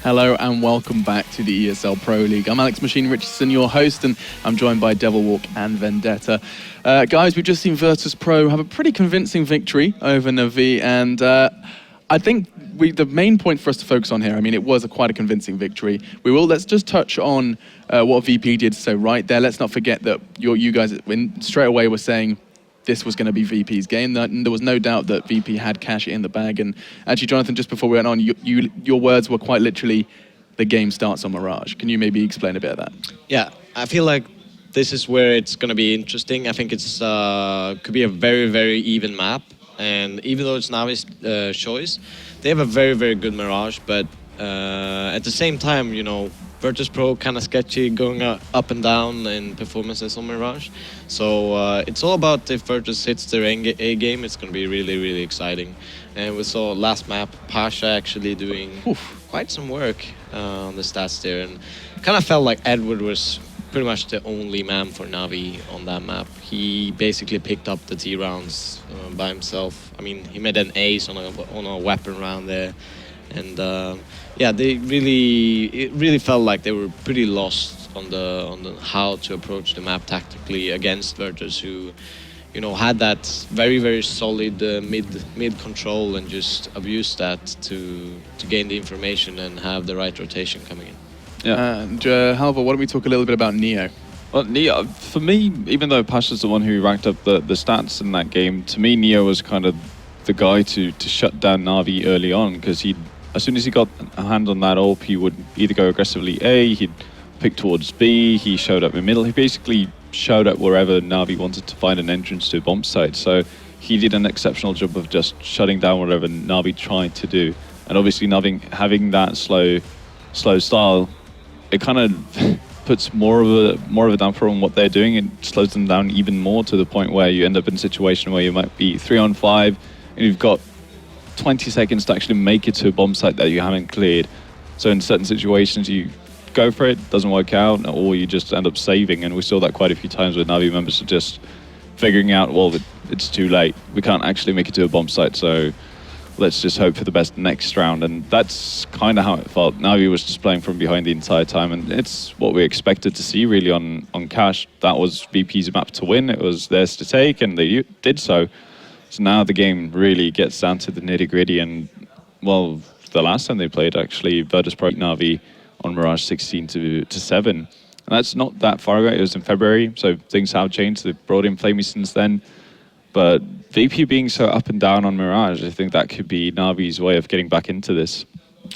Hello and welcome back to the ESL Pro League. I'm Alex Machine Richardson, your host, and I'm joined by Devil Walk and Vendetta. Guys, we've just seen Virtus.Pro have a pretty convincing victory over NaVi, and I think the main point for us to focus on here, I mean, it was quite a convincing victory. Let's just touch on what VP did so right there. Let's not forget that you guys straight away were saying this was going to be VP's game. There was no doubt that VP had cash in the bag. And actually, Jonathan, just before we went on, your words were quite literally, the game starts on Mirage. Can you maybe explain a bit of that? Yeah, I feel like this is where it's going to be interesting. I think it's could be a very, very even map. And even though it's NaVi's choice, they have a very, very good Mirage. But at the same time, you know, Virtus.Pro kind of sketchy, going up and down in performances on Mirage. So it's all about if Virtus hits their A game, it's going to be really, really exciting. And we saw last map, Pasha actually doing quite some work on the stats there. And kind of felt like Edward was pretty much the only man for NaVi on that map. He basically picked up the T rounds by himself. I mean, he made an ace on a weapon round there. And yeah, it really felt like they were pretty lost on the how to approach the map tactically against Virtus, who, you know, had that very, very solid mid control and just abused that to gain the information and have the right rotation coming in. Yeah. And Halvor, why don't we talk a little bit about Neo? Well, Neo, for me, even though Pasha's the one who ranked up the stats in that game, to me, Neo was kind of the guy to shut down NaVi early on, because as soon as he got a hand on that AWP, he would either go aggressively A, he'd pick towards B, he showed up in the middle. He basically showed up wherever NaVi wanted to find an entrance to a bomb site. So he did an exceptional job of just shutting down whatever NaVi tried to do. And obviously NaVi having that slow style, it kind of puts more of a damper on what they're doing. It slows them down even more, to the point where you end up in a situation where you might be 3-on-5 and you've got 20 seconds to actually make it to a bomb site that you haven't cleared. So in certain situations, you go for it, doesn't work out, or you just end up saving. And we saw that quite a few times with NaVi members just figuring out, well, it's too late. We can't actually make it to a bomb site, so let's just hope for the best next round. And that's kind of how it felt. NaVi was just playing from behind the entire time, and it's what we expected to see really on Cash. That was VP's map to win. It was theirs to take, and they did so. So now the game really gets down to the nitty-gritty, and, well, the last time they played, actually, Virtus.Pro NaVi on Mirage 16-7. And that's not that far ago. It was in February, so things have changed. They've brought in Flamey since then. But VP being so up and down on Mirage, I think that could be NaVi's way of getting back into this.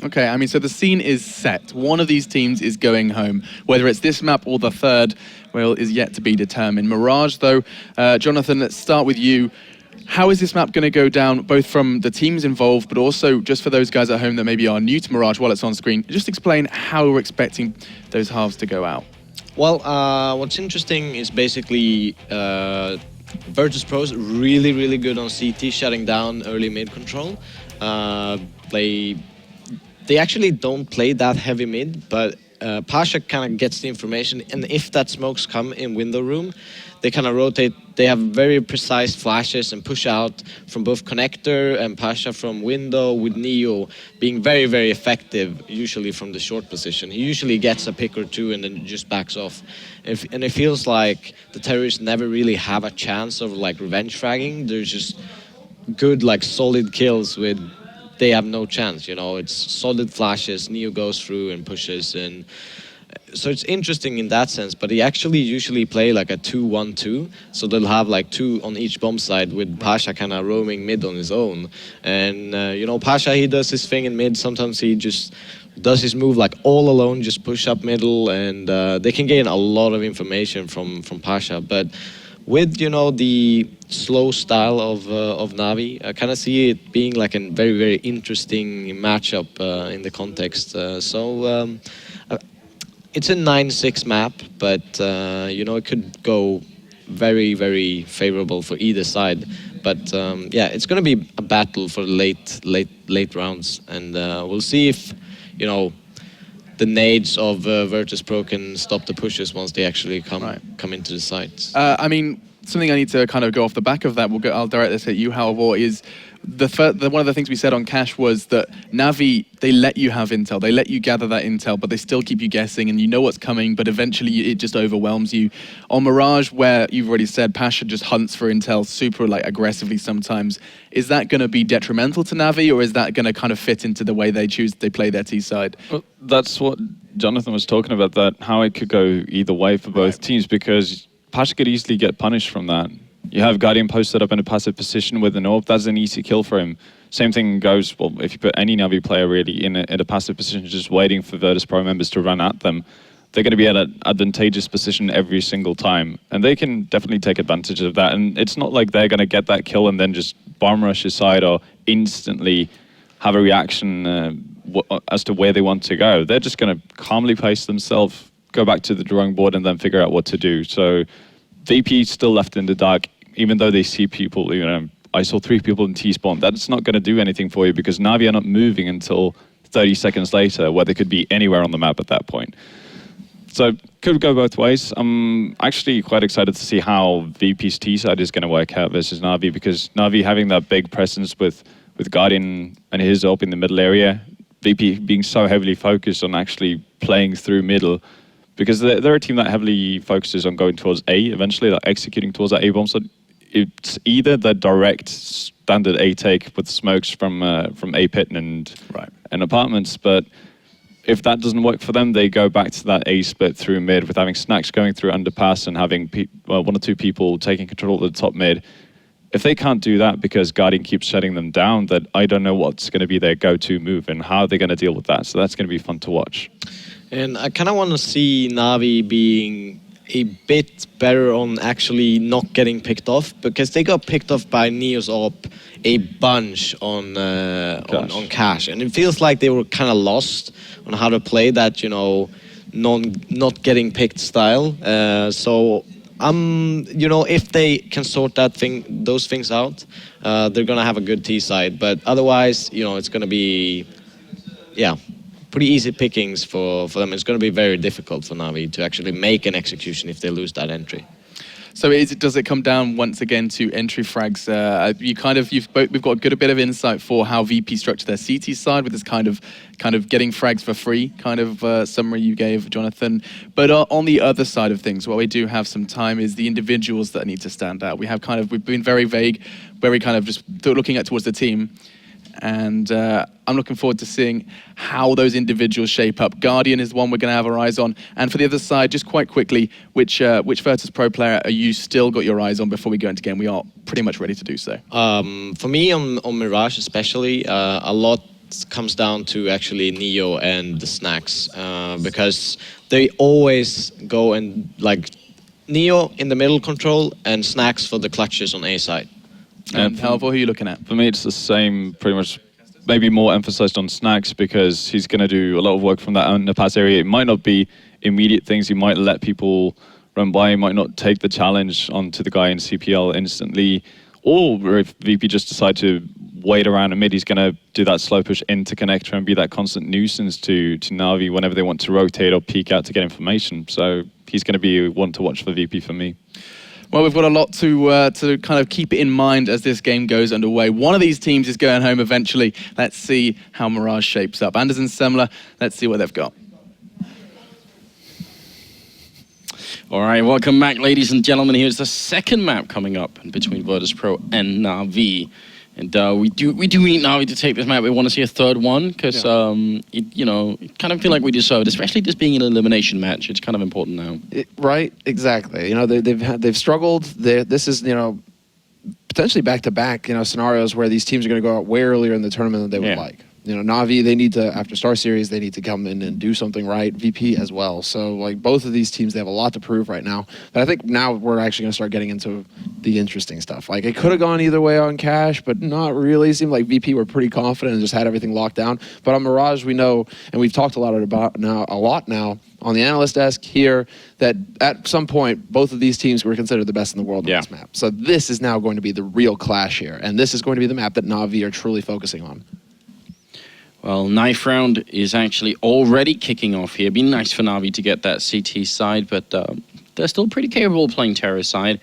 Okay, I mean, so the scene is set. One of these teams is going home. Whether it's this map or the third, well, is yet to be determined. Mirage, though, Jonathan, let's start with you. How is this map going to go down, both from the teams involved, but also just for those guys at home that maybe are new to Mirage while it's on screen? Just explain how we're expecting those halves to go out. Well, what's interesting is basically Virtus.Pro is really, really good on CT, shutting down early mid control. They actually don't play that heavy mid, but Pasha kind of gets the information, and if that smokes come in window room, they kind of rotate. They have very precise flashes and push out from both connector and Pasha from window, with Neo being very, very effective, usually from the short position. He usually gets a pick or two and then just backs off. And it feels like the terrorists never really have a chance of like revenge fragging. There's just good, like, solid kills with they have no chance, you know. It's solid flashes, Neo goes through and pushes, and so it's interesting in that sense. But he actually usually play like a 2-1-2, so they'll have like 2 on each bomb side, with Pasha kind of roaming mid on his own. And you know, Pasha, he does his thing in mid. Sometimes he just does his move like all alone, just push up middle, and they can gain a lot of information from Pasha. But with, you know, the slow style of NaVi, I kind of see it being like a very, very interesting matchup in the context. It's a 9-6 map, but you know, it could go very, very favorable for either side. But yeah, it's going to be a battle for late rounds, and we'll see if, you know, the nades of Virtus.Pro can stop the pushes once they actually come into the site. I mean, something I need to kind of go off the back of that. I'll direct this at you, Halvor. Is one of the things we said on Cash was that NaVi, they let you have intel, they let you gather that intel, but they still keep you guessing, and you know what's coming, but eventually it just overwhelms you. On Mirage, where you've already said Pasha just hunts for intel super like aggressively sometimes, is that going to be detrimental to NaVi, or is that going to kind of fit into the way they play their T side? Well, that's what Jonathan was talking about, that how it could go either way for both teams, because Pasha could easily get punished from that. You have Guardian posted up in a passive position with an AWP, that's an easy kill for him. Same thing goes, well, if you put any NaVi player really in a passive position just waiting for Virtus.Pro members to run at them, they're going to be at an advantageous position every single time. And they can definitely take advantage of that. And it's not like they're going to get that kill and then just bomb rush his side or instantly have a reaction as to where they want to go. They're just going to calmly pace themselves, go back to the drawing board, and then figure out what to do. So VP still left in the dark, even though they see people, you know, I saw 3 people in T-spawn. That's not going to do anything for you because NaVi are not moving until 30 seconds later, where they could be anywhere on the map at that point. So could go both ways. I'm actually quite excited to see how VP's T side is going to work out versus NaVi, because NaVi having that big presence with Guardian and his AWP in the middle area, VP being so heavily focused on actually playing through middle, because they're a team that heavily focuses on going towards A eventually, like executing towards that A bomb. So it's either the direct standard A take with smokes from A pit and apartments, but if that doesn't work for them, they go back to that A split through mid with having Snacks going through underpass and having 1 or 2 people taking control of the top mid. If they can't do that because Guardian keeps shutting them down, then I don't know what's going to be their go-to move and how they're going to deal with that. So that's going to be fun to watch. And I kind of want to see NaVi being a bit better on actually not getting picked off, because they got picked off by Neo's AWP a bunch on Cash, and it feels like they were kind of lost on how to play that, you know, not getting picked style. So you know, if they can sort those things out, they're gonna have a good T side. But otherwise, you know, it's gonna be, yeah, pretty easy pickings for them. It's going to be very difficult for NaVi to actually make an execution if they lose that entry. So does it come down once again to entry frags? We've got a bit of insight for how VP structure their CT side with this kind of getting frags for free kind of summary you gave, Jonathan. But on the other side of things, what we do have some time is the individuals that need to stand out. We've been very vague, very kind of just looking at towards the team. And I'm looking forward to seeing how those individuals shape up. Guardian is one we're going to have our eyes on. And for the other side, just quite quickly, which Virtus.Pro player are you still got your eyes on before we go into game? We are pretty much ready to do so. For me, on Mirage especially, a lot comes down to actually Neo and the Snacks, because they always go and like Neo in the middle control and Snacks for the clutches on A side. And Halvor, who are you looking at? For me, it's the same, pretty much, maybe more emphasized on Snacks, because he's going to do a lot of work from that underpass area. It might not be immediate things. He might let people run by. He might not take the challenge onto the guy in CPL instantly. Or if VP just decide to wait around a mid, he's going to do that slow push into connector and be that constant nuisance to NaVi whenever they want to rotate or peek out to get information. So he's going to be one to watch for VP for me. Well, we've got a lot to kind of keep in mind as this game goes underway. One of these teams is going home eventually. Let's see how Mirage shapes up. Anders and Semler, let's see what they've got. All right, welcome back, ladies and gentlemen. Here's the second map coming up between Virtus.Pro and NaVi. And we do need NaVi to take this map. We want to see a third one because, it kind of feel like we deserve it, especially this being an elimination match. It's kind of important now. Right, exactly. You know, they've struggled. This is, you know, potentially back-to-back, you know, scenarios where these teams are going to go out way earlier in the tournament than they would like. You know, NaVi, they need to, after Star Series, they need to come in and do something right. VP as well. So, like, both of these teams, they have a lot to prove right now. But I think now we're actually going to start getting into the interesting stuff. Like, it could have gone either way on Cash, but not really. It seemed like VP were pretty confident and just had everything locked down. But on Mirage, we know, and we've talked a lot now on the analyst desk here, that at some point, both of these teams were considered the best in the world on this map. So this is now going to be the real clash here. And this is going to be the map that NaVi are truly focusing on. Well, knife round is actually already kicking off here. It'd be nice for NaVi to get that CT side, but they're still pretty capable playing terror side.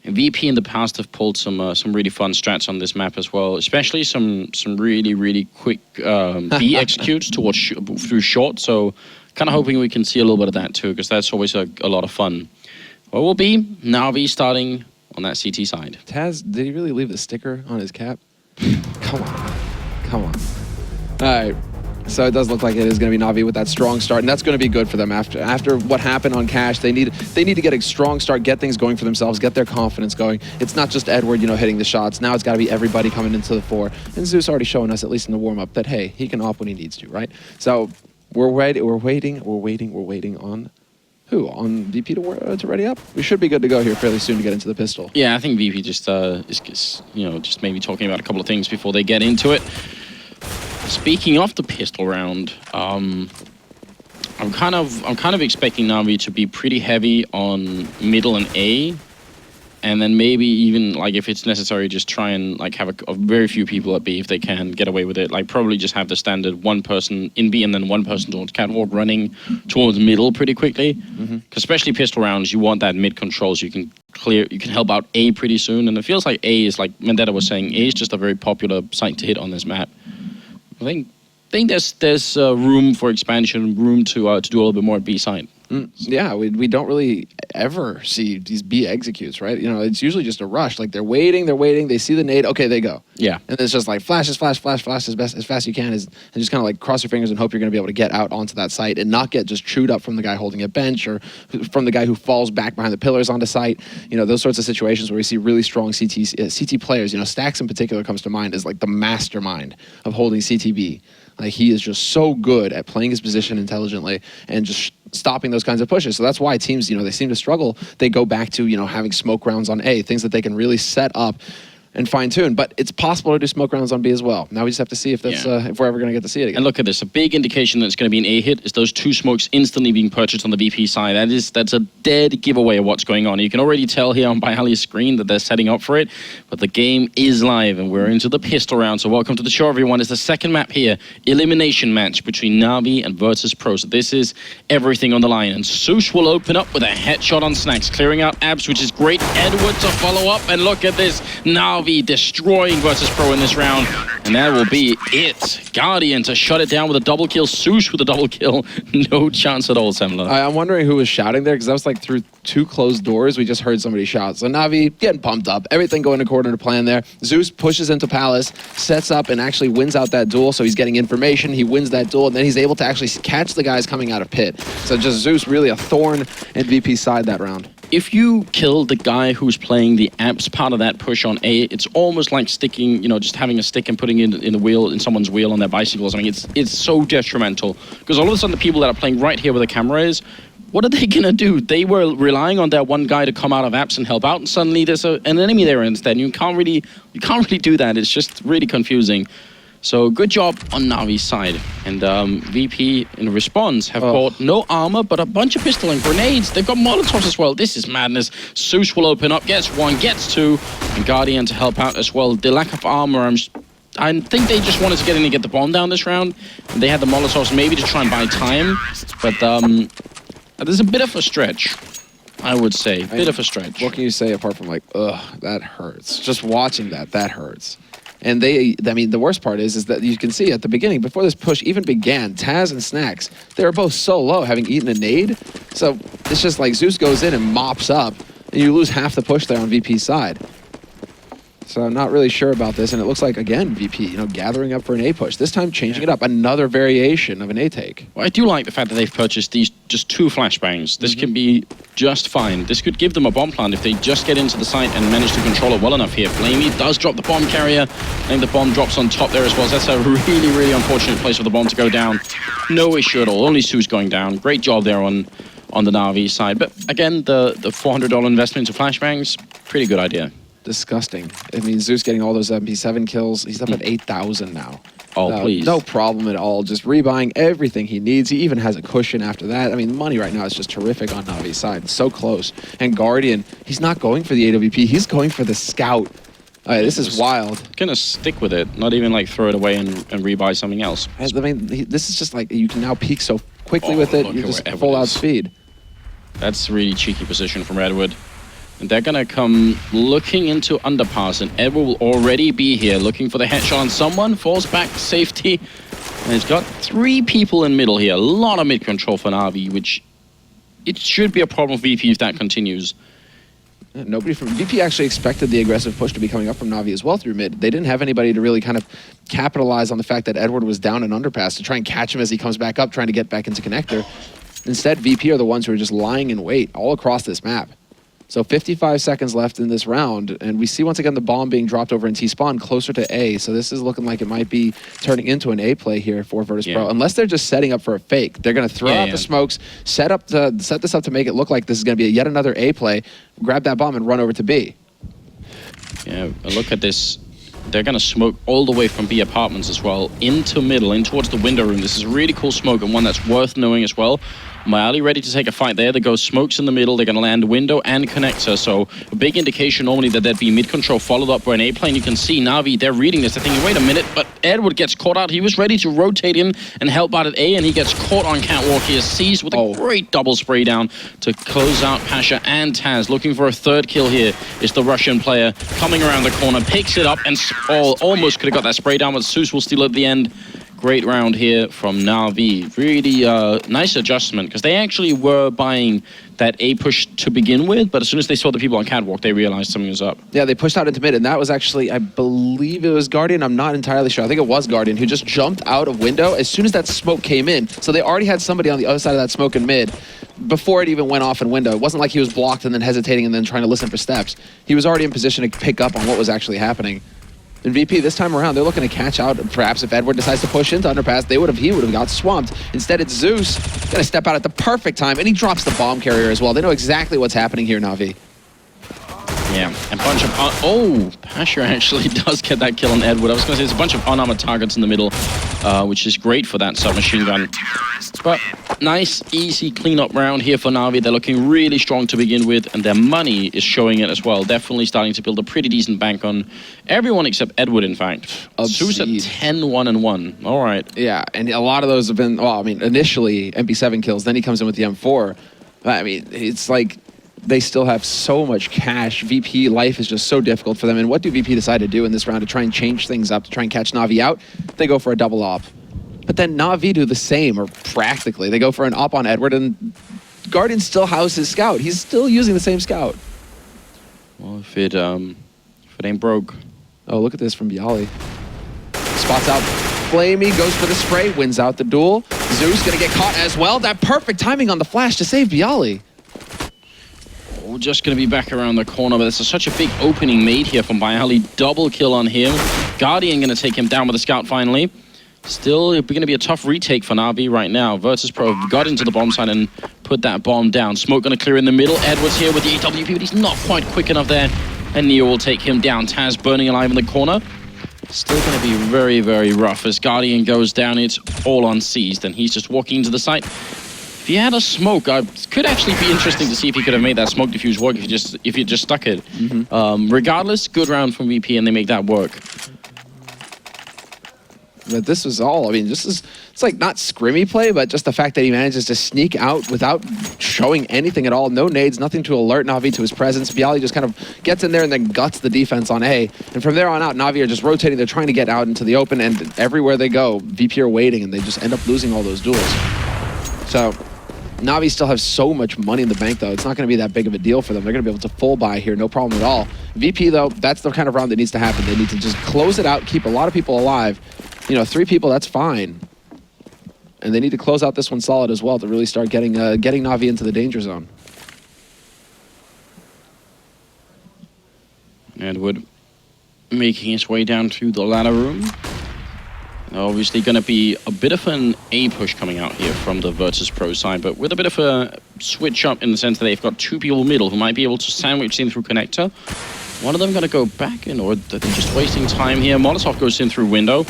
VP in the past have pulled some really fun strats on this map as well, especially some really quick B executes towards through short. So kind of hoping we can see a little bit of that too, because that's always a lot of fun. What will be NaVi starting on that CT side? Taz, did he really leave the sticker on his cap? Come on. All right. So it does look like it is going to be NaVi with that strong start, and that's going to be good for them after what happened on Cash. They need to get a strong start, get things going for themselves, get their confidence going. It's not just Edward, hitting the shots. Now it's got to be everybody coming into the fore. And Zeus already showing us, at least in the warm-up, that hey, he can op when he needs to, right? So we're waiting on who? On VP to ready up? We should be good to go here fairly soon to get into the pistol. Yeah, I think VP just is just maybe talking about a couple of things before they get into it. Speaking of the pistol round, I'm kind of expecting NaVi to be pretty heavy on middle and A, and then maybe even like if it's necessary, just try and like have a very few people at B if they can get away with it. Like probably just have the standard one person in B and then one person towards catwalk running towards middle pretty quickly. Because especially pistol rounds, you want that mid control so you can help out A pretty soon. And it feels like A is, like Vendetta was saying, A is just a very popular site to hit on this map. I think there's room for expansion, room to do a little bit more at B side. Yeah, we don't really ever see these B executes, right? It's usually just a rush. Like they're waiting, they see the nade, okay, they go. Yeah. And it's just like flash as fast as you can, and just kind of like cross your fingers and hope you're going to be able to get out onto that site and not get just chewed up from the guy holding a bench or from the guy who falls back behind the pillars onto site. Those sorts of situations where we see really strong CT players. Stacks in particular comes to mind as like the mastermind of holding CTB. Like he is just so good at playing his position intelligently and just stopping those kinds of pushes. So that's why teams, they seem to struggle. They go back to, having smoke rounds on A, things that they can really set up and fine-tune. But it's possible to do smoke rounds on B as well. Now we just have to see if that's if we're ever going to get to see it again. And look at this. A big indication that it's going to be an A hit is those two smokes instantly being purchased on the VP side. That's a dead giveaway of what's going on. You can already tell here on Byali's screen that they're setting up for it. But the game is live, and we're into the pistol round. So welcome to the show, everyone. It's the second map here. Elimination match between NaVi and Virtus.Pro. So this is everything on the line. And Sush will open up with a headshot on Snacks, clearing out Abs, which is great. Edward to follow up, and look at this. NaVi destroying Virtus.Pro in this round, and that will be it. Guardian to shut it down with a double kill. Sush with a double kill. No chance at all, Semler. I'm wondering who was shouting there, because that was like through two closed doors. We just heard somebody shout. So NaVi getting pumped up. Everything going according to plan there. Zeus pushes into Palace, sets up, and actually wins out that duel. So he's getting information. He wins that duel, and then he's able to actually catch the guys coming out of pit. So just Zeus really a thorn in VP's side that round. If you kill the guy who's playing the amps part of that push on A, it's almost like sticking, just having a stick and putting it in the wheel, in someone's wheel on their bicycles. I mean, it's so detrimental. Because all of a sudden, the people that are playing right here where the camera is, what are they going to do? They were relying on that one guy to come out of apps and help out, and suddenly there's an enemy there instead. You can't really do that. It's just really confusing. So good job on NaVi's side. And VP, in response, have bought no armor, but a bunch of pistol and grenades. They've got Molotovs as well. This is madness. Sush will open up, gets one, gets two, and Guardian to help out as well. The lack of armor, I think they just wanted to get in and get the bomb down this round. And they had the Molotovs maybe to try and buy time. But there's a bit of a stretch, I would say. Bit of a stretch. What can you say apart from like, ugh, that hurts. Just watching that hurts. And the worst part is that you can see at the beginning, before this push even began, Taz and Snacks, they were both so low, having eaten a nade. So it's just like Zeus goes in and mops up, and you lose half the push there on VP's side. So I'm not really sure about this, and it looks like, again, VP, gathering up for an A push. This time changing it up, another variation of an A take. Well, I do like the fact that they've purchased these just two flashbangs. This can be just fine. This could give them a bomb plant if they just get into the site and manage to control it well enough here. Flamey does drop the bomb carrier, and the bomb drops on top there as well. So that's a really, really unfortunate place for the bomb to go down. No issue at all. Only Sue's going down. Great job there on the NaVi side. But again, the $400 investment into flashbangs, pretty good idea. Disgusting. I mean, Zeus getting all those MP7 kills. He's up at 8,000 now. Oh, please. No problem at all. Just rebuying everything he needs. He even has a cushion after that. I mean, the money right now is just terrific on NaVi's side. So close. And Guardian, he's not going for the AWP. He's going for the Scout. This is wild. Gonna stick with it. Not even like throw it away and rebuy something else. I mean, this is just like you can now peak so quickly with it. You just full out speed. That's really cheeky position from Edward. And they're going to come looking into underpass, and Edward will already be here looking for the headshot on someone. Falls back to safety. And he's got 3 people in middle here. A lot of mid control for NaVi, which it should be a problem for VP if that continues. Nobody from VP actually expected the aggressive push to be coming up from NaVi as well through mid. They didn't have anybody to really kind of capitalize on the fact that Edward was down in underpass to try and catch him as he comes back up, trying to get back into connector. Instead, VP are the ones who are just lying in wait all across this map. So 55 seconds left in this round, and we see once again the bomb being dropped over in T-spawn closer to A. So this is looking like it might be turning into an A play here for Virtus.Pro, unless they're just setting up for a fake. They're going to throw out the smokes, set this up to make it look like this is going to be yet another A play, grab that bomb and run over to B. Yeah, look at this. They're going to smoke all the way from B apartments as well, into middle, in towards the window room. This is a really cool smoke and one that's worth knowing as well. Myali ready to take a fight there. They go smokes in the middle. They're going to land window and connector. So a big indication normally that there'd be mid control followed up by an A plane. You can see NaVi, they're reading this. They're thinking, wait a minute, but Edward gets caught out. He was ready to rotate in and help out at A, and he gets caught on catwalk. He is seized with a great double spray down to close out Pasha and Taz. Looking for a 3rd kill here is the Russian player coming around the corner, picks it up and almost could have got that spray down, but Zeus will steal at the end. Great round here from NaVi. Really nice adjustment, because they actually were buying that A push to begin with, but as soon as they saw the people on catwalk, they realized something was up. Yeah, they pushed out into mid, and that was actually, I believe it was Guardian. I'm not entirely sure. I think it was Guardian who just jumped out of window as soon as that smoke came in. So they already had somebody on the other side of that smoke in mid before it even went off in window. It wasn't like he was blocked and then hesitating and then trying to listen for steps. He was already in position to pick up on what was actually happening. And VP, this time around, they're looking to catch out. Perhaps if Edward decides to push into underpass, he would have got swamped. Instead, it's Zeus gonna step out at the perfect time, and he drops the bomb carrier as well. They know exactly what's happening here, NaVi. Yeah, a bunch of... Pasha actually does get that kill on Edward. I was going to say, there's a bunch of unarmored targets in the middle, which is great for that submachine gun. But nice, easy cleanup round here for NaVi. They're looking really strong to begin with, and their money is showing it as well. Definitely starting to build a pretty decent bank on everyone except Edward, in fact. Zeus at 10-1-1. All right. Yeah, and a lot of those have been, well, I mean, initially MP7 kills, then he comes in with the M4. I mean, it's like... they still have so much cash. VP life is just so difficult for them. And what do VP decide to do in this round to try and change things up, to try and catch NaVi out? They go for a double op. But then NaVi do the same, or practically. They go for an op on Edward, and Guardian still houses his scout. He's still using the same scout. Well, if it ain't broke. Oh, look at this from Bialy. Spots out Flamey, goes for the spray, wins out the duel. Zeus gonna get caught as well. That perfect timing on the flash to save Bialy. We're just going to be back around the corner, but there's such a big opening made here from Bialy. Double kill on him. Guardian going to take him down with a scout finally. Still going to be a tough retake for NaVi right now. Virtus.Pro got into the bomb site and put that bomb down. Smoke going to clear in the middle. Edwards here with the AWP, but he's not quite quick enough there. And Neo will take him down. Taz burning alive in the corner. Still going to be very, very rough as Guardian goes down. It's all unseized, and he's just walking into the site. If he had a smoke, it could actually be interesting to see if he could have made that smoke diffuse work if you just stuck it. Regardless, good round from VP, and they make that work. But this was all, I mean, it's like not scrimmy play, but just the fact that he manages to sneak out without showing anything at all. No nades, nothing to alert NaVi to his presence. Bialy just kind of gets in there and then guts the defense on A. And from there on out, NaVi are just rotating. They're trying to get out into the open, and everywhere they go, VP are waiting, and they just end up losing all those duels. So NaVi still have so much money in the bank, though. It's not going to be that big of a deal for them. They're going to be able to full buy here, no problem at all. VP, though, that's the kind of round that needs to happen. They need to just close it out, keep a lot of people alive. You know, 3 people, that's fine. And they need to close out this one solid as well to really start getting NaVi into the danger zone. Edward making his way down to the ladder room. Obviously going to be a bit of an A push coming out here from the Virtus.Pro side, but with a bit of a switch up in the sense that they've got 2 people middle who might be able to sandwich in through connector. One of them going to go back in, or they're just wasting time here. Molotov goes in through window.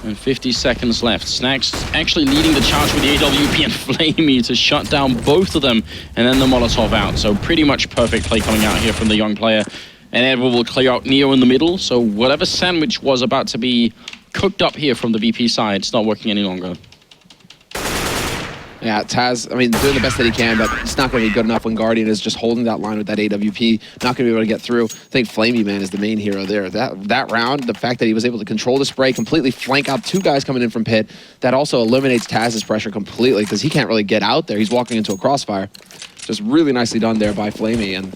And 50 seconds left. Snacks actually leading the charge with the AWP and Flamey to shut down both of them, and then the Molotov out. So pretty much perfect play coming out here from the young player. And Edward will clear out Neo in the middle, so whatever sandwich was about to be cooked up here from the VP side, it's not working any longer. Yeah, Taz, I mean, doing the best that he can, but it's not going to be good enough when Guardian is just holding that line with that AWP, not going to be able to get through. I think Flamey, man, is the main hero there. That round, the fact that he was able to control the spray, completely flank out 2 guys coming in from pit, that also eliminates Taz's pressure completely because he can't really get out there. He's walking into a crossfire. Just really nicely done there by Flamey. And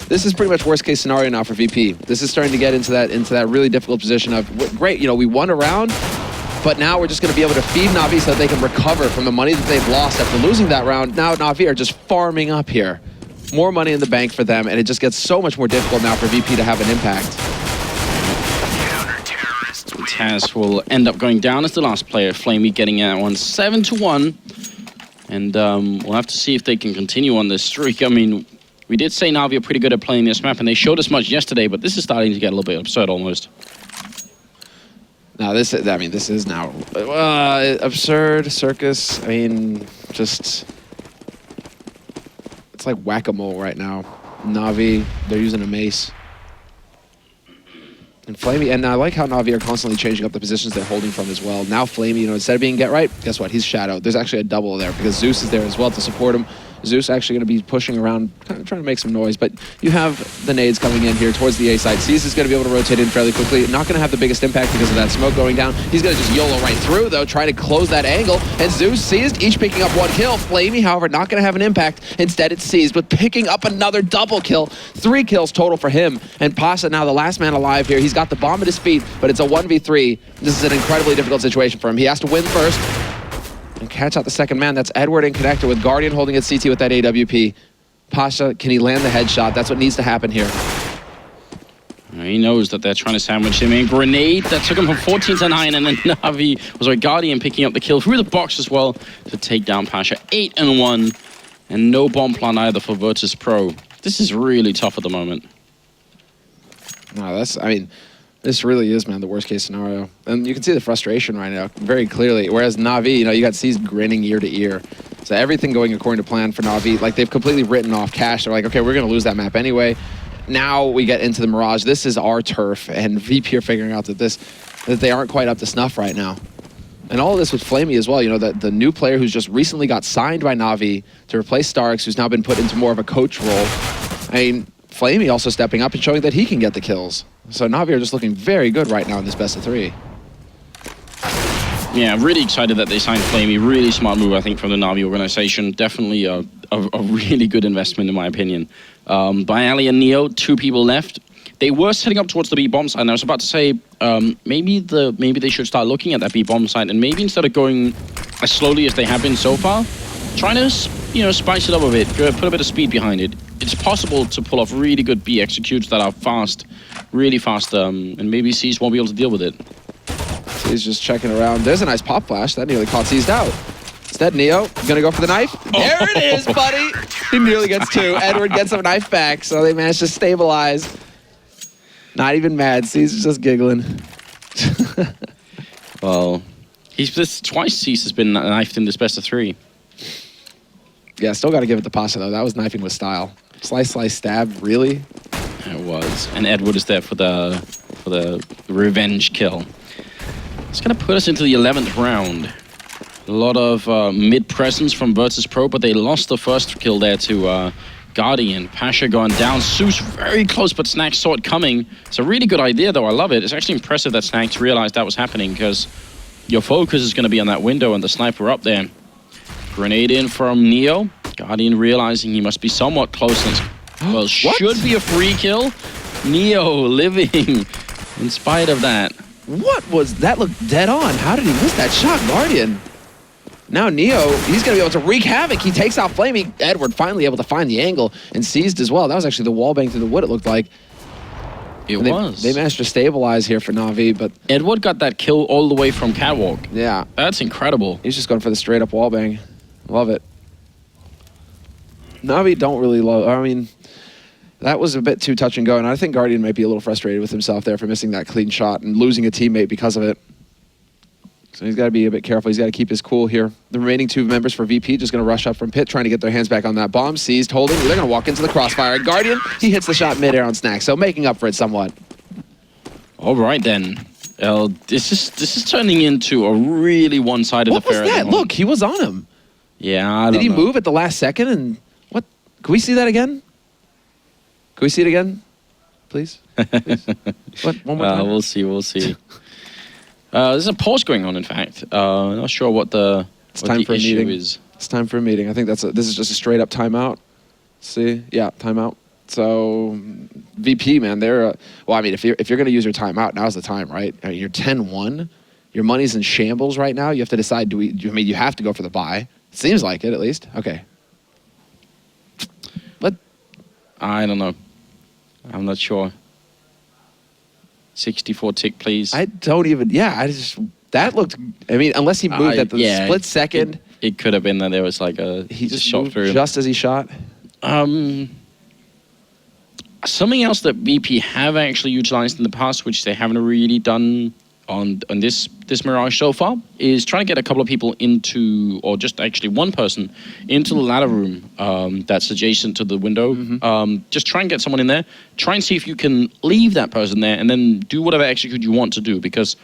this is pretty much worst case scenario now for VP. This is starting to get into that really difficult position of, great, you know, we won a round, but now we're just going to be able to feed NaVi so that they can recover from the money that they've lost after losing that round. Now NaVi are just farming up here. More money in the bank for them, and it just gets so much more difficult now for VP to have an impact. Taz will end up going down as the last player. Flamey getting that one 7-1. And we'll have to see if they can continue on this streak. I mean, we did say NaVi are pretty good at playing this map, and they showed us much yesterday, but this is starting to get a little bit absurd almost. Now this is now absurd, circus. I mean, just it's like whack-a-mole right now. NaVi, they're using a mace. And Flamey, and I like how NaVi are constantly changing up the positions they're holding from as well. Now Flamey, you know, instead of being get right, guess what? He's shadowed. There's actually a double there because Zeus is there as well to support him. Zeus actually going to be pushing around, kind of trying to make some noise, but you have the nades coming in here towards the A side. Seize is going to be able to rotate in fairly quickly. Not going to have the biggest impact because of that smoke going down. He's going to just YOLO right through, though, trying to close that angle. And Zeus, Seized, each picking up 1 kill. Flamey, however, not going to have an impact. Instead, it's Seized with picking up another double kill. 3 kills total for him. And Pasha, now the last man alive here. He's got the bomb at his feet, but it's a 1v3. This is an incredibly difficult situation for him. He has to win first and catch out the second man. That's Edward in connector with Guardian holding at CT with that AWP. Pasha, can he land the headshot? That's what needs to happen here. He knows that they're trying to sandwich him in. Grenade that took him from 14 to 9, and then NaVi, Guardian picking up the kill through the box as well to take down Pasha. 8-1, and no bomb plan either for Virtus.Pro. This is really tough at the moment. No, this really is, man, the worst case scenario. And you can see the frustration right now very clearly. Whereas NaVi, you know, you got C's grinning ear to ear. So everything going according to plan for NaVi. Like, they've completely written off Cash. They're like, okay, we're going to lose that map anyway. Now we get into the Mirage. This is our turf. And VP are figuring out that they aren't quite up to snuff right now. And all of this with Flamey as well. You know, the new player who's just recently got signed by NaVi to replace Starks, who's now been put into more of a coach role. I mean, Flamey also stepping up and showing that he can get the kills. So NaVi are just looking very good right now in this best of 3. Yeah, I'm really excited that they signed Flamey. Really smart move, I think, from the NaVi organization. Definitely a really good investment, in my opinion. By Ali and Neo, 2 people left. They were setting up towards the B bomb site, and I was about to say maybe they should start looking at that B bomb site, and maybe instead of going as slowly as they have been so far, trying to spice it up a bit, put a bit of speed behind it. It's possible to pull off really good B executes that are fast, really fast, and maybe C's won't be able to deal with it. He's just checking around. There's a nice pop flash. That nearly caught Seized out. Instead, Neo gonna go for the knife. There it is, buddy. He nearly gets 2. Edward gets a knife back, so they managed to stabilize. Not even mad. Seized is just giggling. Well, twice Cease has been knifed in this best of 3. Yeah, still got to give it to Pasha, though. That was knifing with style. Slice, slice, stab, really? It was. And Edward is there for the revenge kill. It's going to put us into the 11th round. A lot of mid-presence from Virtus.Pro, but they lost the first kill there to Guardian. Pasha going down. Zeus very close, but Snacks saw it coming. It's a really good idea, though. I love it. It's actually impressive that Snacks realized that was happening, because your focus is going to be on that window and the sniper up there. Grenade in from Neo. Guardian realizing he must be somewhat close. Well, should be a free kill. Neo living in spite of that. What was that? Looked dead on. How did he miss that shot, Guardian? Now Neo, he's going to be able to wreak havoc. He takes out Flamey. Edward finally able to find the angle and Seized as well. That was actually the wall bang through the wood, it looked like. It was. They managed to stabilize here for NaVi, but Edward got that kill all the way from Catwalk. Yeah. That's incredible. He's just going for the straight up wall bang. Love it. NaVi don't really love, I mean, that was a bit too touch and go, and I think Guardian might be a little frustrated with himself there for missing that clean shot and losing a teammate because of it. So he's got to be a bit careful. He's got to keep his cool here. The remaining 2 members for VP just going to rush up from pit, trying to get their hands back on that bomb. Seized, holding. They're going to walk into the crossfire. Guardian, he hits the shot midair on Snack, so making up for it somewhat. All right, then. This is turning into a really one-sided affair. What was that? Look, he was on him. Yeah, I don't Did he know. move at the last second? And what? Can we see that again? Can we see it again, please? Please. What? One more time. We'll see. We'll see. There's a pause going on. In fact, not sure what the time for a issue meeting. is. It's time for a meeting. I think this is just a straight up timeout. See, yeah, timeout. So VP, man, they're well. I mean, if you're going to use your timeout, now's the time, right? I mean, you're 10-1. Your money's in shambles right now. You have to decide. You have to go for the buy. Seems like it, at least. Okay. But I don't know. I'm not sure. 64 tick, please. I don't even. Yeah, that looked. I mean, unless he moved at the split second. It could have been that there was like He just shot moved through. just as he shot. Something else that VP have actually utilized in the past, which they haven't really done on this Mirage so far, is trying to get a couple of people into, or just actually one person, into the ladder room that's adjacent to the window. Just try and get someone in there. Try and see if you can leave that person there and then do whatever execute you want to do, because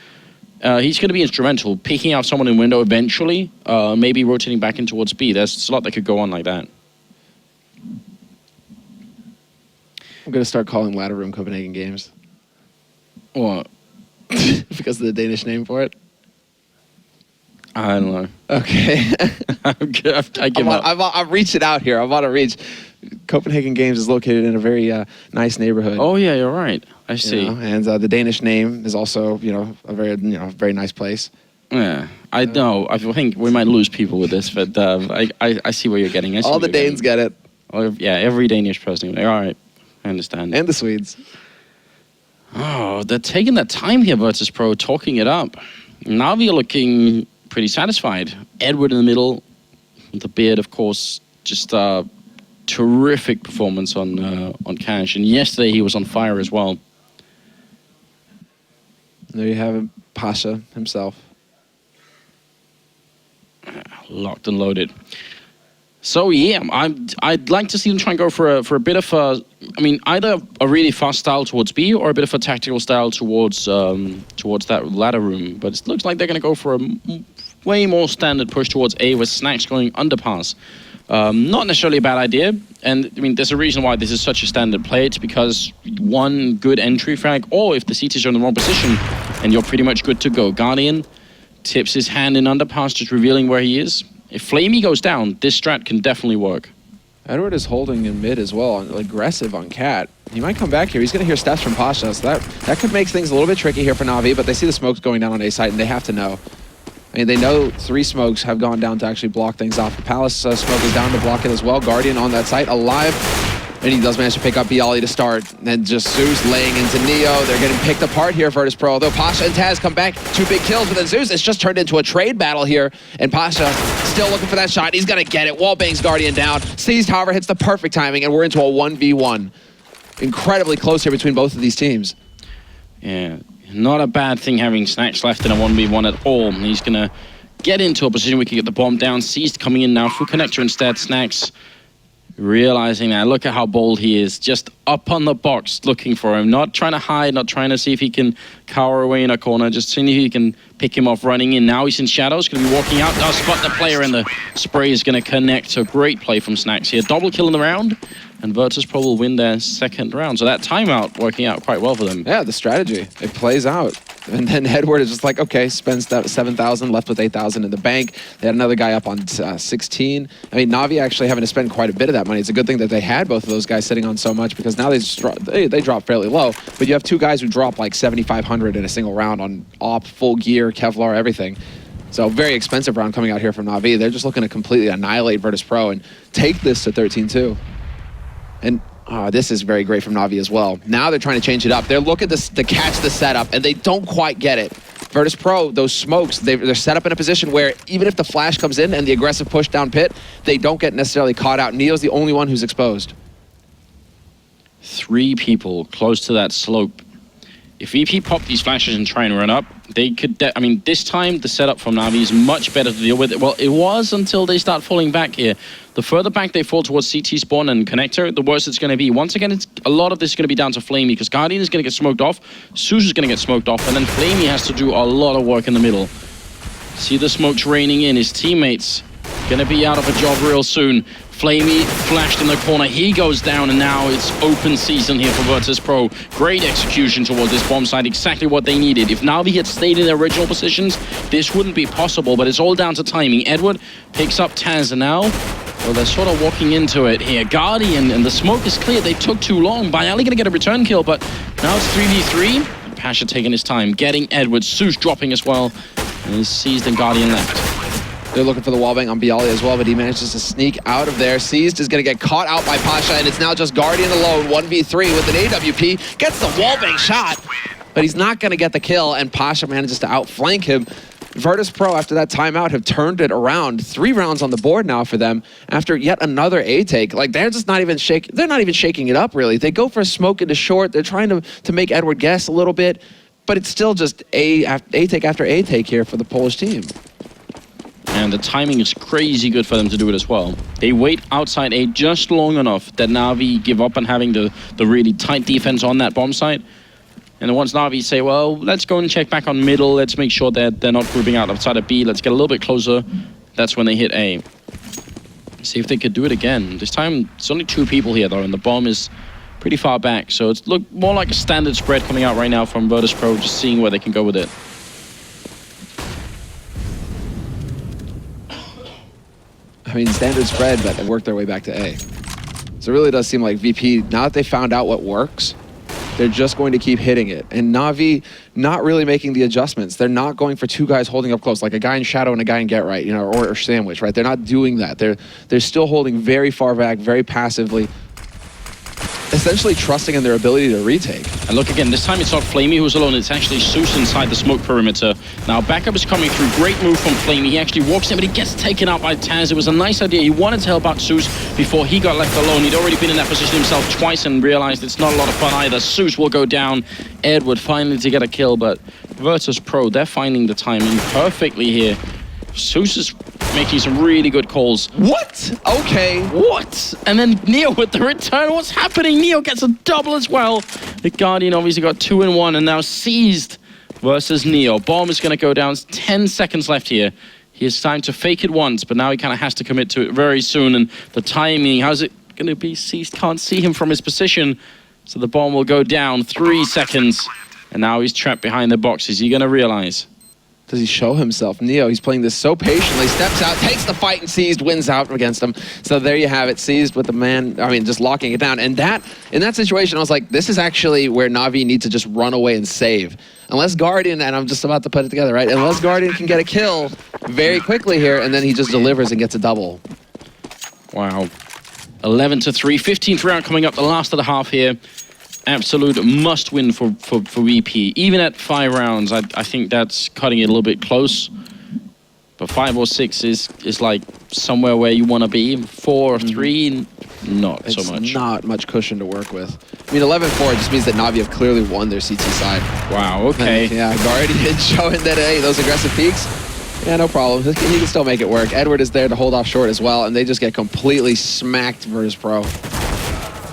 he's going to be instrumental picking out someone in window eventually, maybe rotating back in towards B. There's a lot that could go on like that. I'm going to start calling ladder room Copenhagen Games. What? Because of the Danish name for it. I don't know. Okay. I give up. I'm reaching out here. I'm about to reach. Copenhagen Games is located in a very nice neighborhood. Oh yeah, you're right. I see. You know, and the Danish name is also, a very nice place. Yeah, I know. I think we might lose people with this, but I see where you're getting. All the Danes get it. Yeah, every Danish person. Like, all right, I understand. And the Swedes. Oh, they're taking their time here, Virtus.Pro, talking it up. NaVi are looking pretty satisfied. Edward in the middle, the beard, of course, just terrific performance on Cash. And yesterday he was on fire as well. There you have him, Pasha himself. Locked and loaded. So yeah, I'd like to see them try and go for a bit of a, either a really fast style towards B or a bit of a tactical style towards that ladder room. But it looks like they're going to go for a way more standard push towards A with Snacks going underpass. Not necessarily a bad idea, and there's a reason why this is such a standard play. It's because one good entry frag, or if the CTs are in the wrong position, and you're pretty much good to go. Guardian tips his hand in underpass, just revealing where he is. If Flamey goes down, this strat can definitely work. Edward is holding in mid as well, aggressive on Cat. He might come back here. He's going to hear steps from Pasha, so that could make things a little bit tricky here for NaVi, but they see the smokes going down on A site, and they have to know. They know 3 smokes have gone down to actually block things off. The Palace smoke is down to block it as well. Guardian on that site, alive. And he does manage to pick up Bialy to start. And then just Zeus laying into Neo. They're getting picked apart here, Virtus.Pro. Although Pasha and Taz come back, 2 big kills. But then Zeus, it's just turned into a trade battle here. And Pasha still looking for that shot. He's going to get it. Wallbangs Guardian down. Seized, however, hits the perfect timing. And we're into a 1v1. Incredibly close here between both of these teams. Yeah, not a bad thing having Snacks left in a 1v1 at all. He's going to get into a position we can get the bomb down. Seized coming in now. Full connector instead. Snacks realizing that. Look at how bold he is. Just up on the box looking for him. Not trying to hide, not trying to see if he can cower away in a corner. Just seeing if he can pick him off running in. Now he's in shadows. Going to be walking out. Does spot the player, and the spray is going to connect. So great play from Snacks here. Double kill in the round. And Virtus.Pro will win their 2nd round. So that timeout working out quite well for them. Yeah, the strategy. It plays out. And then Edward is just like, okay, spends 7,000, left with 8,000 in the bank. They had another guy up on 16. NaVi actually having to spend quite a bit of that money. It's a good thing that they had both of those guys sitting on so much, because now they drop fairly low. But you have 2 guys who drop like 7,500 in a single round on AWP, full gear, Kevlar, everything. So very expensive round coming out here from NaVi. They're just looking to completely annihilate Virtus.Pro and take this to 13-2. And this is very great from NaVi as well. Now they're trying to change it up. They're looking to catch the setup, and they don't quite get it. Virtus.Pro, those smokes, they're set up in a position where even if the flash comes in and the aggressive push down pit, they don't get necessarily caught out. Neo's the only one who's exposed. 3 people close to that slope. If VP pop these flashes and try and run up, they could... this time the setup from NaVi is much better to deal with. Well, it was until they start falling back here. The further back they fall towards CT spawn and connector, the worse it's going to be. Once again, a lot of this is going to be down to Flamey, because Guardian is going to get smoked off, Zeus is going to get smoked off, and then Flamey has to do a lot of work in the middle. See the smokes raining in. His teammates Gonna be out of a job real soon. Flamey flashed in the corner. He goes down, and now it's open season here for Virtus.Pro. Great execution towards this bomb site. Exactly what they needed. If NaVi had stayed in their original positions, this wouldn't be possible, but it's all down to timing. Edward picks up Taz, and now, well, they're sort of walking into it here. Guardian, and the smoke is clear. They took too long. Bialy gonna get a return kill, but now it's 3v3. Pasha taking his time, getting Edward. Zeus dropping as well. And he's seized and Guardian left. They're looking for the wallbang on Bialy as well, but he manages to sneak out of there. Seized is going to get caught out by Pasha, and it's now just Guardian alone, 1v3 with an AWP. Gets the wallbang shot, but he's not going to get the kill, and Pasha manages to outflank him. Virtus.Pro, after that timeout, have turned it around. 3 rounds on the board now for them after yet another A take. Like, they're just not even shaking it up, really. They go for a smoke into short. They're trying to make Edward guess a little bit, but it's still just A take after A take here for the Polish team. And the timing is crazy good for them to do it as well. They wait outside A just long enough that NaVi give up on having the really tight defense on that bomb site. And then once NaVi say, well, let's go and check back on middle. Let's make sure that they're not grouping out outside of B. Let's get a little bit closer. That's when they hit A. See if they could do it again. This time, it's only 2 people here, though, and the bomb is pretty far back. So it's look more like a standard spread coming out right now from Virtus.Pro, just seeing where they can go with it. I mean, standard spread, but they worked their way back to A. So it really does seem like VP, now that they found out what works, they're just going to keep hitting it. And NaVi not really making the adjustments. They're not going for 2 guys holding up close, like a guy in shadow and a guy in get right, you know, or sandwich, right? They're not doing that. They're still holding very far back, very passively, essentially trusting in their ability to retake. And look again, this time it's not Flamey who's alone, it's actually Zeus inside the smoke perimeter. Now backup is coming through, great move from Flamey. He actually walks in, but he gets taken out by Taz. It was a nice idea. He wanted to help out Zeus before he got left alone. He'd already been in that position himself twice and realized it's not a lot of fun either. Zeus will go down. Edward finally to get a kill, but Virtus.Pro, they're finding the timing perfectly here. Zeus is making some really good calls. What? Okay. What? And then Neo with the return. What's happening? Neo gets a double as well. The Guardian obviously got 2 in 1 and now seized versus Neo. Bomb is going to go down. 10 seconds left here. He has time to fake it once, but now he kind of has to commit to it very soon. And the timing, how's it going to be seized? Can't see him from his position. So the bomb will go down. 3 seconds. And now he's trapped behind the box. Is he going to realize? Does he show himself? Neo, he's playing this so patiently, steps out, takes the fight, and Seized wins out against him. So there you have it, Seized with the man, I mean, just locking it down. And that, in that situation, I was like, this is actually where NaVi need to just run away and save. Unless Guardian, and I'm just about to put it together, right? Unless Guardian can get a kill very quickly here, and then he just delivers and gets a double. Wow. 11-3, 15th round coming up, the last of the half here. Absolute must win for VP. Even at 5 rounds, I think that's cutting it a little bit close. But 5 or 6 is like somewhere where you want to be. 4 or 3, not so much. It's not much cushion to work with. I mean, 11-4 just means that NaVi have clearly won their CT side. Wow, okay. Yeah, Guardian showing that, hey, those aggressive peaks, yeah, no problem. He can still make it work. Edward is there to hold off short as well, and they just get completely smacked Virtus.Pro.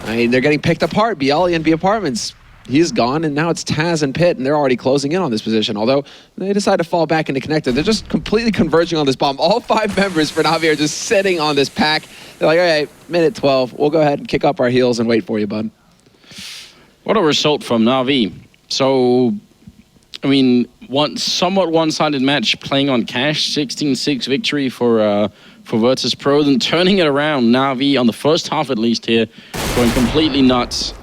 I mean, they're getting picked apart. Bialy and B Apartments, he's gone, and now it's Taz and Pitt, and they're already closing in on this position. Although they decide to fall back into connector. They're just completely converging on this bomb. All 5 members for NaVi are just sitting on this pack. They're like, all right, minute 12. We'll go ahead and kick up our heels and wait for you, bud. What a result from NaVi. So, I mean, somewhat one-sided match playing on cash. 16-6 victory for Virtus.Pro, then turning it around. NaVi on the first half at least here, going completely nuts.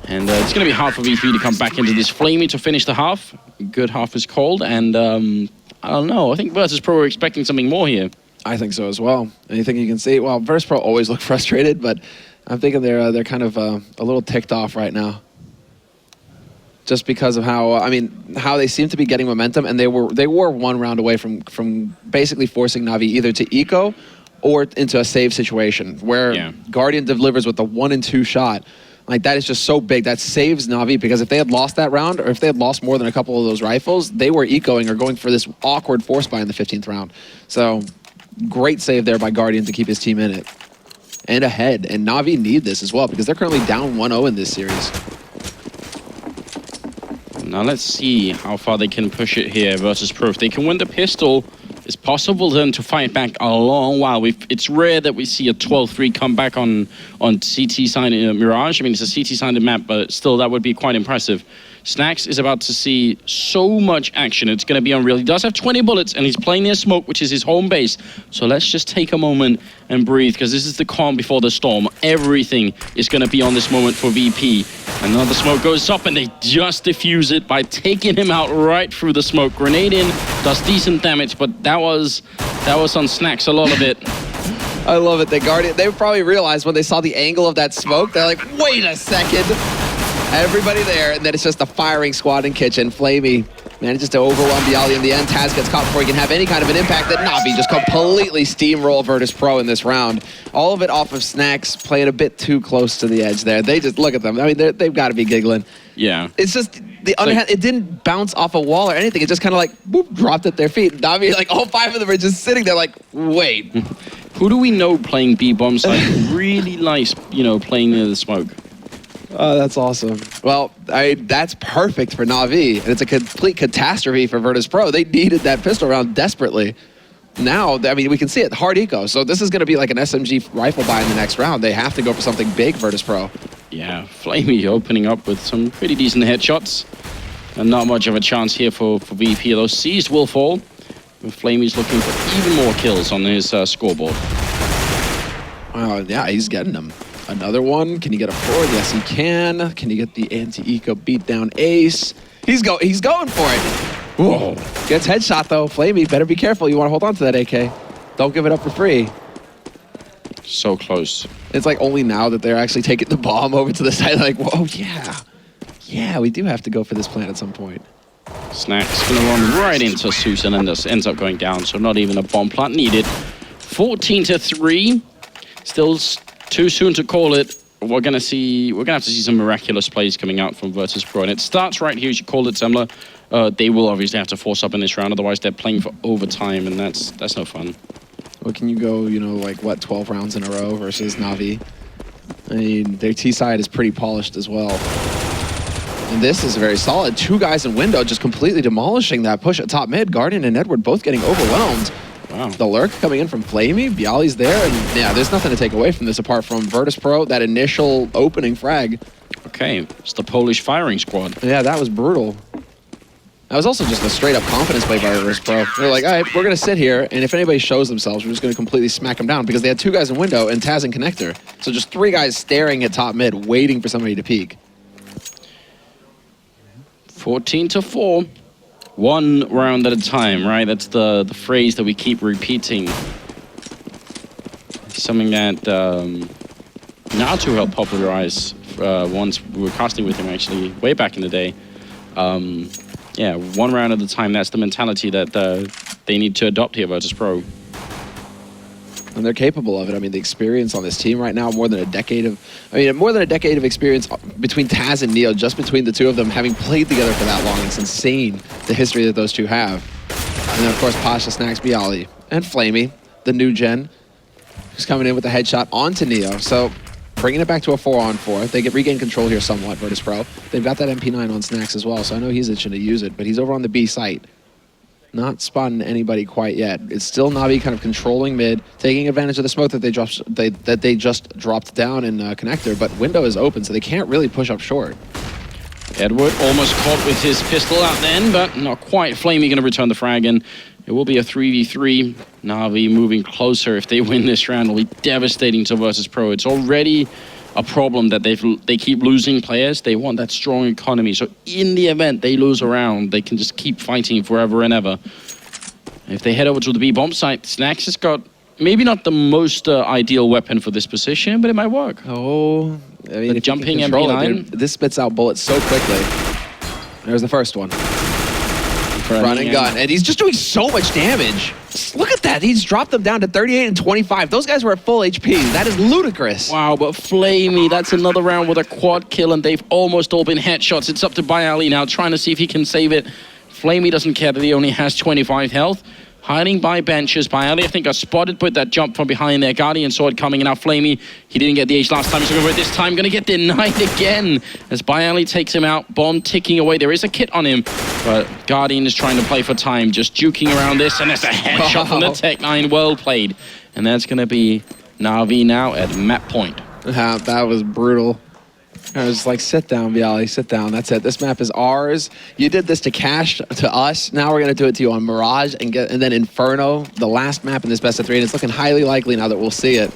And it's going to be hard for VP to come back into this. Flamey to finish the half. Good half is called, and I don't know. I think Virtus.Pro are expecting something more here. I think so as well. Anything you can see? Well, Virtus.Pro always look frustrated, but I'm thinking they're kind of a little ticked off right now. Just because of how, I mean, how they seem to be getting momentum, and they were 1 round away from basically forcing NaVi either to eco or into a save situation where Guardian delivers with the 1 and 2 shot. Like, that is just so big. That saves NaVi, because if they had lost that round, or if they had lost more than a couple of those rifles, they were ecoing or going for this awkward force buy in the 15th round. So, great save there by Guardian to keep his team in it and ahead. And NaVi need this as well, because they're currently down 1-0 in this series. Now let's see how far they can push it here. Virtus.Pro, if they can win the pistol, it's possible then to fight back a long while. It's rare that we see a 12-3 comeback on CT side Mirage. I mean, it's a CT sided map, but still, that would be quite impressive. Snax is about to see so much action. It's going to be unreal. He does have 20 bullets, and he's playing near smoke, which is his home base. So let's just take a moment and breathe, because this is the calm before the storm. Everything is going to be on this moment for VP. Another smoke goes up, and they just defuse it by taking him out right through the smoke. Grenade in, does decent damage, but that was on Snax, a lot of it. I love it. They probably realized when they saw the angle of that smoke, they're like, wait a second. Everybody there, and then it's just a firing squad in kitchen. Flamey manages to overwhelm Bialy in the end. Taz gets caught before he can have any kind of an impact. That NaVi just completely steamroll Virtus.Pro in this round. All of it off of Snax, playing a bit too close to the edge there. They just, look at them. I mean, they've got to be giggling. Yeah. It's just, it didn't bounce off a wall or anything. It just kind of like, boop, dropped at their feet. NaVi, like, all 5 of them are just sitting there like, wait. Who do we know playing B-bomb side really likes, playing near the smoke? Oh, that's awesome. Well, that's perfect for NaVi, and it's a complete catastrophe for Virtus.Pro. They needed that pistol round desperately. Now, I mean, we can see it, hard eco, so this is going to be like an SMG rifle buy in the next round. They have to go for something big, Virtus.Pro. Yeah, Flamey opening up with some pretty decent headshots, and not much of a chance here for VP. Those C's will fall, and Flamey's looking for even more kills on his scoreboard. Yeah, he's getting them. Another one. Can he get a forward? Yes, he can. Can he get the anti-eco beatdown ace? He's going for it. Whoa. Gets headshot, though. Flamey, better be careful. You want to hold on to that AK. Don't give it up for free. So close. It's like only now that they're actually taking the bomb over to the side. Like, whoa, yeah. Yeah, we do have to go for this plant at some point. Snax going to run right into Susan and this ends up going down, so not even a bomb plant needed. 14-3. Still too soon to call it. We're gonna have to see some miraculous plays coming out from Virtus.Pro, and it starts right here, as you called it, Semler. They will obviously have to force up in this round, otherwise they're playing for overtime, and that's no fun. Well, can you go, like what, 12 rounds in a row versus NaVi? I mean, their T side is pretty polished as well. And this is very solid. 2 guys in window just completely demolishing that push at top mid. Guardian and Edward both getting overwhelmed. Wow. The lurk coming in from Flamey, Bialy's there, and yeah, there's nothing to take away from this apart from Virtus.Pro, that initial opening frag. Okay, it's the Polish firing squad. Yeah, that was brutal. That was also just a straight-up confidence play by Virtus.Pro. They're like, all right, we're going to sit here, and if anybody shows themselves, we're just going to completely smack them down, because they had 2 guys in window and Taz in connector. So just 3 guys staring at top mid, waiting for somebody to peek. 14-4. 1 round at a time, right? That's the phrase that we keep repeating. Something that Naruto helped popularize once we were casting with him, actually, way back in the day. Yeah, 1 round at a time. That's the mentality that they need to adopt here, Virtus.Pro. And they're capable of it. I mean, the experience on this team right now, more than a decade of experience between Taz and Neo, just between the 2 of them, having played together for that long. It's insane, the history that those 2 have. And then, of course, Pasha, Snax, Bialy, and Flamey, the new gen, who's coming in with a headshot onto Neo. So, bringing it back to a 4-on-4. They regain control here somewhat, Virtus.Pro. They've got that MP9 on Snax as well, so I know he's itching to use it, but he's over on the B site. Not spotting anybody quite yet. It's still NaVi kind of controlling mid, taking advantage of the smoke that they just dropped down in connector, but window is open, so they can't really push up short. Edward almost caught with his pistol out then, but not quite. Flamey going to return the frag, and it will be a 3v3. NaVi moving closer. If they win this round, it'll be devastating to Virtus.Pro. It's already a problem that they keep losing players. They want that strong economy. So in the event they lose a round, they can just keep fighting forever and ever. If they head over to the B-bomb site, Snax has got maybe not the most ideal weapon for this position, but it might work. Oh, I mean, the jumping MP9. This spits out bullets so quickly. There's the first one. Run and gun. And he's just doing so much damage. Look at that. He's dropped them down to 38 and 25. Those guys were at full HP. That is ludicrous. Wow, but Flamey, that's another round with a quad kill, and they've almost all been headshots. It's up to Bialy now, trying to see if he can save it. Flamey doesn't care that he only has 25 health. hiding by benches. Bialy, I think, got spotted, but that jump from behind there. Guardian saw it coming, and now Flamey, he didn't get the H last time, he's going to this time, going to get denied again as Bialy takes him out. Bomb ticking away. There is a kit on him, but Guardian is trying to play for time, just juking around this, and there's a headshot from the Tech9. Well played. And that's going to be NaVi now at map point. That was brutal. I was like, sit down, Bialy, sit down. That's it. This map is ours. You did this to Cash, to us. Now we're going to do it to you on Mirage and then Inferno, the last map in this best of 3. And it's looking highly likely now that we'll see it.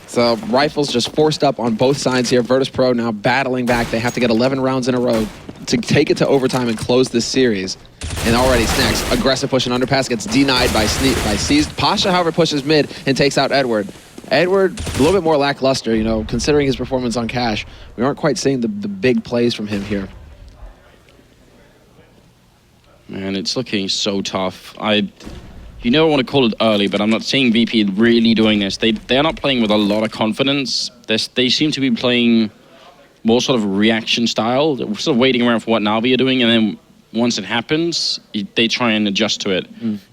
So Rifles just forced up on both sides here. Virtus.Pro now battling back. They have to get 11 rounds in a row to take it to overtime and close this series. And already Snacks, aggressive push and underpass, gets denied by Seized. Pasha, however, pushes mid and takes out Edward. Edward, a little bit more lackluster, you know, considering his performance on Cash. We aren't quite seeing the big plays from him here. Man, it's looking so tough. You never want to call it early, but I'm not seeing VP really doing this. They're not playing with a lot of confidence. They seem to be playing more sort of reaction style. They're sort of waiting around for what NaVi are doing, and then once it happens, they try and adjust to it.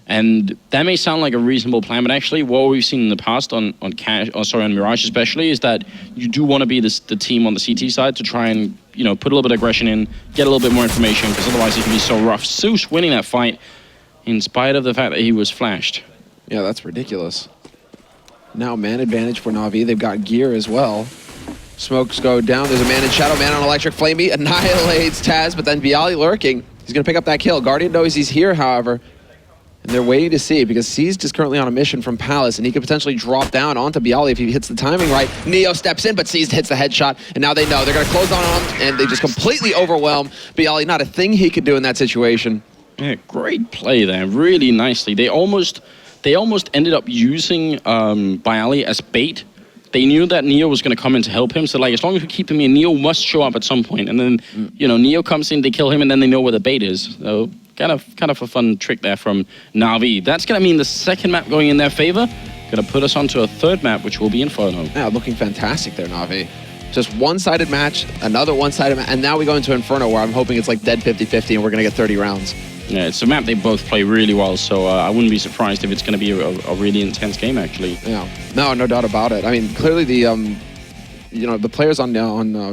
And that may sound like a reasonable plan, but actually what we've seen in the past on Mirage especially, is that you do want to be the team on the CT side to try and, you know, put a little bit of aggression in, get a little bit more information, because otherwise it can be so rough. Zeus winning that fight in spite of the fact that he was flashed. Yeah, that's ridiculous. Now man advantage for NaVi. They've got gear as well. Smokes go down. There's a man in Shadow, man on Electric. Flamey annihilates Taz, but then Bialy lurking. He's going to pick up that kill. Guardian knows he's here, however, and they're waiting to see because Seized is currently on a mission from Palace, and he could potentially drop down onto Bialy if he hits the timing right. Neo steps in, but Seized hits the headshot, and now they know. They're going to close on him, and they just completely overwhelm Bialy. Not a thing he could do in that situation. Yeah, great play there. Really nicely. They almost ended up using Bialy as bait. They knew that Neo was going to come in to help him, so like as long as we keep him in, Neo must show up at some point. And then, you know, Neo comes in, they kill him, and then they know where the bait is. So kind of a fun trick there from NaVi. That's going to mean the second map going in their favor. Going to put us onto a third map, which will be Inferno. Yeah, looking fantastic there, NaVi. Just one-sided match, another one-sided match, and now we go into Inferno, where I'm hoping it's like dead 50-50, and we're going to get 30 rounds. Yeah, it's a map they both play really well, so I wouldn't be surprised if it's going to be a really intense game, actually. Yeah, no doubt about it. I mean, clearly the the players on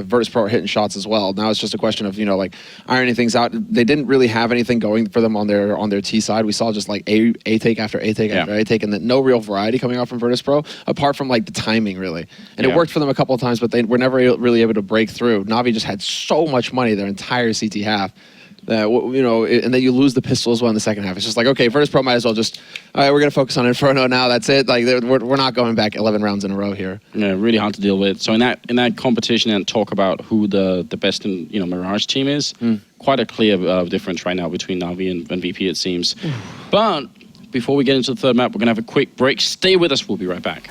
Virtus.Pro are hitting shots as well. Now it's just a question of, you know, like ironing things out. They didn't really have anything going for them on their T side. We saw just like a take after a take after a take, and then no real variety coming out from Virtus.Pro apart from like the timing, really. And it worked for them a couple of times, but they were never really able to break through. NaVi just had so much money their entire CT half. You know, and then you lose the pistol as well in the second half. It's just like, okay, Virtus.Pro might as well just, all right, we're going to focus on Inferno now. That's it. Like, we're not going back 11 rounds in a row here. Yeah, really hard to deal with. So in that competition and talk about who the best in, you know, Mirage team is, quite a clear difference right now between NaVi and VP, it seems. But before we get into the third map, we're going to have a quick break. Stay with us. We'll be right back.